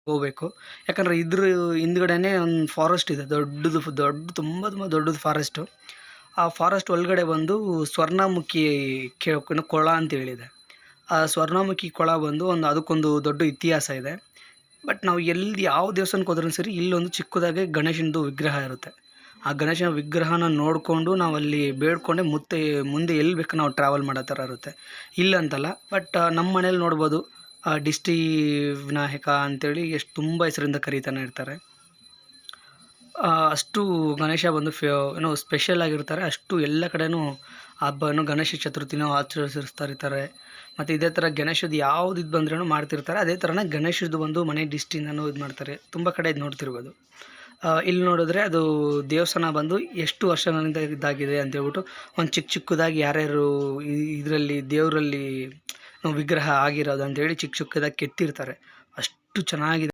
ಹೋಗ್ಬೇಕು. ಯಾಕಂದರೆ ಇದ್ರ ಹಿಂದ್ಗಡೆನೇ ಒಂದು ಫಾರೆಸ್ಟ್ ಇದೆ, ತುಂಬ ತುಂಬ ದೊಡ್ಡದು ಫಾರೆಸ್ಟು. ಆ ಫಾರೆಸ್ಟ್ ಒಳಗಡೆ ಬಂದು ಸ್ವರ್ಣಮುಖಿ ಕೊಳ ಅಂತ ಹೇಳಿದೆ. ಆ ಸ್ವರ್ಣಮುಖಿ ಕೊಳ ಬಂದು ಅದಕ್ಕೊಂದು ದೊಡ್ಡ ಇತಿಹಾಸ ಇದೆ. ಬಟ್ ನಾವು ಯಾವ ದೇವಸ್ಥಾನಕ್ಕೆ ಹೋದ್ರೂ ಸರಿ, ಇಲ್ಲೊಂದು ಚಿಕ್ಕದಾಗಿ ಗಣೇಶನದು ವಿಗ್ರಹ ಇರುತ್ತೆ. ಆ ಗಣೇಶನ ವಿಗ್ರಹನ ನೋಡಿಕೊಂಡು ನಾವಲ್ಲಿ ಬೇಡ್ಕೊಂಡೆ ಮುಂದೆ ಎಲ್ಲಿ ಬೇಕು ನಾವು ಟ್ರಾವೆಲ್ ಮಾಡೋ ಥರ ಇರುತ್ತೆ. ಇಲ್ಲಂತಲ್ಲ, ಬಟ್ ನಮ್ಮ ಮನೇಲಿ ನೋಡ್ಬೋದು, ಡಿಸ್ಟಿ ವಿನಾಯಕ ಅಂತೇಳಿ ತುಂಬ ಹೆಸರಿಂದ ಕರೀತಾನೆ ಇರ್ತಾರೆ. ಅಷ್ಟು ಗಣೇಶ ಬಂದು ಸ್ಪೆಷಲ್ ಆಗಿರ್ತಾರೆ. ಅಷ್ಟು ಎಲ್ಲ ಕಡೆನೂ ಹಬ್ಬನೂ ಗಣೇಶ ಚತುರ್ಥಿನೂ ಆಚರಿಸ್ತಾ ಇರ್ತಾರೆ. ಮತ್ತು ಇದೇ ಥರ ಗಣೇಶದ್ದು ಯಾವ್ದು ಇದು ಬಂದ್ರೂ ಮಾಡ್ತಿರ್ತಾರೆ. ಅದೇ ಥರನೇ ಗಣೇಶದ್ದು ಬಂದು ಮನೆ ಡಿಸ್ಟಿಂದನೂ ಇದು ಮಾಡ್ತಾರೆ. ತುಂಬ ಕಡೆ ಇದು ನೋಡ್ತಿರ್ಬೋದು. ಇಲ್ಲಿ ನೋಡಿದ್ರೆ ಅದು ದೇವಸ್ಥಾನ ಬಂದು ಎಷ್ಟು ವರ್ಷಗಳಿಂದ ಇದಾಗಿದೆ ಅಂತೇಳ್ಬಿಟ್ಟು ಒಂದು ಚಿಕ್ಕದಾಗಿ ಯಾರ್ಯಾರು ಇದರಲ್ಲಿ ದೇವರಲ್ಲಿ ವಿಗ್ರಹ ಆಗಿರೋದು ಅಂತೇಳಿ ಚಿಕ್ಕದಾಗಿ ಕೆತ್ತಿರ್ತಾರೆ. ಅಷ್ಟು ಚೆನ್ನಾಗಿದೆ.